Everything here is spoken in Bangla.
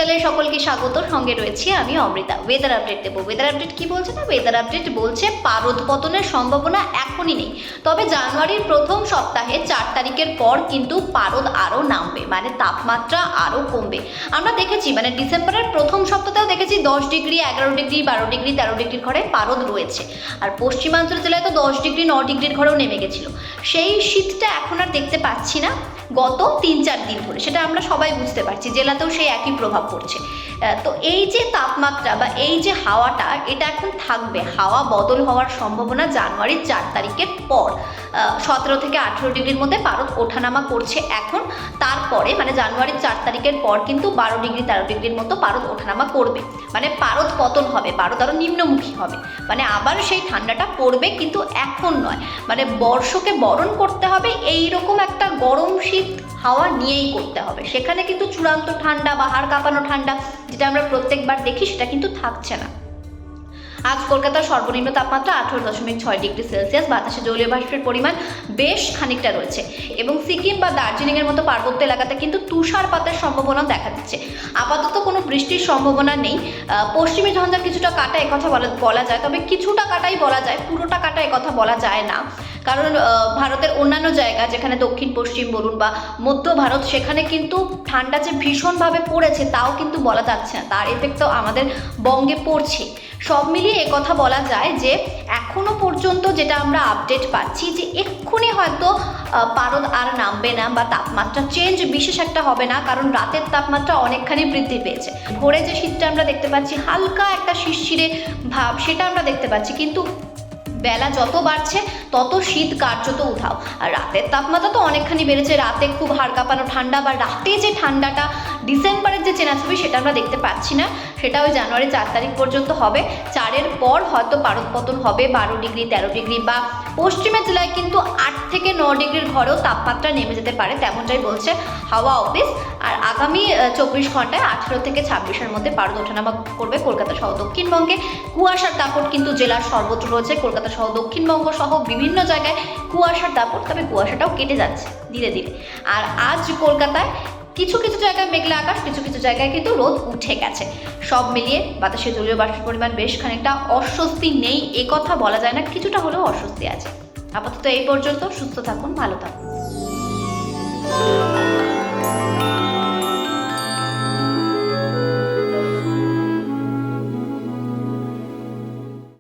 চ্যানেলে সকলকে স্বাগত। সঙ্গে রয়েছি আমি অমৃতা। ওয়েদার আপডেট দেবো। ওয়েদার আপডেট কি বলছে না, ওয়েদার আপডেট বলছে পারদ পতনের সম্ভাবনা এখনই নেই, তবে জানুয়ারির প্রথম সপ্তাহে 4 তারিখের পর কিন্তু পারদ আরও নামবে, মানে তাপমাত্রা আরও কমবে। আমরা দেখেছি মানে ডিসেম্বরের প্রথম সপ্তাহেও দেখেছি 10 ডিগ্রি, 11 ডিগ্রি, 12 ডিগ্রি, 13 ডিগ্রির ঘরে পারদ রয়েছে। আর পশ্চিমাঞ্চল জেলায় তো 10 ডিগ্রি, 9 ডিগ্রির ঘরেও নেমে গেছিলো। সেই শীতটা এখন আর দেখতে পাচ্ছি না গত 3-4 দিন ধরে, সেটা আমরা সবাই বুঝতে পারছি। জেলাতেও সেই একই প্রভাব পড়ছে। তো এই যে তাপমাত্রা বা এই যে হাওয়াটা, এটা এখন থাকবে। হাওয়া বদল হওয়ার সম্ভাবনা জানুয়ারির 4 তারিখের পর। 17 থেকে 18 ডিগ্রির মধ্যে পারদ ওঠানামা করছে এখন। তারপরে মানে জানুয়ারির 4 তারিখের পর কিন্তু 12 ডিগ্রি, 13 ডিগ্রির মতো পারদ ওঠানামা করবে। মানে পারদ পতন হবে, পারদ আরও নিম্নমুখী হবে, মানে আবার সেই ঠান্ডাটা পড়বে, কিন্তু এখন নয়। মানে বর্ষকে বরণ করতে হবে এইরকম একটা গরম শীত হাওয়া নিয়েই করতে হবে। সেখানে কিন্তু চূড়ান্ত ঠান্ডা বা হাড় কাঁপানো ঠান্ডা যেটা আমরা প্রত্যেকবার দেখি সেটা কিন্তু থাকছে না। আজ কলকাতার সর্বনিম্ন তাপমাত্রা 18.6 ডিগ্রি সেলসিয়াস। বাতাসে জলীয় বাষ্পের পরিমাণ বেশ খানিকটা রয়েছে এবং সিকিম বা দার্জিলিংয়ের মতো পার্বত্য এলাকাতে কিন্তু তুষারপাতের সম্ভাবনা দেখা দিচ্ছে। আপাতত কোনো বৃষ্টির সম্ভাবনা নেই। পশ্চিমী ঝঞ্ঝা কিছুটা কাটা একথা বলা যায়, তবে কিছুটা কাটাই বলা যায়, পুরোটা কাটা একথা বলা যায় না। কারণ ভারতের অন্যান্য জায়গা যেখানে দক্ষিণ পশ্চিম বলুন বা মধ্য ভারত, সেখানে কিন্তু ঠান্ডা যে ভীষণভাবে পড়েছে তাও কিন্তু বলা যাচ্ছে না, তার এফেক্ট তো আমাদের বঙ্গে পড়ছে। সব মিলিয়ে একথা বলা যায় যে এখনো পর্যন্ত যেটা আমরা আপডেট পাচ্ছি যে এক্ষুনি হয়তো পারদ আর নামবে না বা তাপমাত্রা চেঞ্জ বিশেষ একটা হবে না, কারণ রাতের তাপমাত্রা অনেকখানি বৃদ্ধি পেয়েছে। ভোরে যে শীতটা আমরা দেখতে পাচ্ছি, হালকা একটা শিরশিরে ভাব, সেটা আমরা দেখতে পাচ্ছি, কিন্তু বেলা যত বাড়ছে তত শীত কার্যত উধাও। আর রাতের তাপমাত্রা তো অনেকখানি বেড়েছে। রাতে খুব হাড় কাঁপানো ঠান্ডা বা রাতে যে ঠান্ডাটা ডিসেম্বরের যে চেনা ছবি সেটা আমরা দেখতে পাচ্ছি না। সেটা ওই জানুয়ারি 4 তারিখ পর্যন্ত হবে। 4-এর পর হয়তো পারদ পতন হবে 12 ডিগ্রি, 13 ডিগ্রি, বা পশ্চিমের জেলায় কিন্তু 8 থেকে 9 ডিগ্রির ঘরেও তাপমাত্রা নেমে যেতে পারে, তেমনটাই বলছে হাওয়া অফিস। আর আগামী 24 ঘন্টায় 18 থেকে 26-এর মধ্যে পারদ ওঠানামা করবে কলকাতা সহ দক্ষিণবঙ্গে। কুয়াশার দাপট কিন্তু জেলার সর্বত্র রয়েছে। কলকাতা সহ দক্ষিণবঙ্গ সহ বিভিন্ন জায়গায় কুয়াশার দাপট, তবে কুয়াশাটাও কেটে যাচ্ছে ধীরে ধীরে। আর আজ কলকাতায় কিছু কিছু জায়গায় মেঘলা আকাশ, কিছু কিছু জায়গায় কিন্তু রোদ উঠে গেছে। সব মিলিয়ে বাতাসে জলীয় বাষ্পের পরিমাণ বেশ খানিকটা। অস্বস্তি নেই এ কথা বলা যায় না, কিছুটা হলেও অস্বস্তি আছে। আপাতত এই পর্যন্ত। সুস্থ থাকুন, ভালো থাকুন।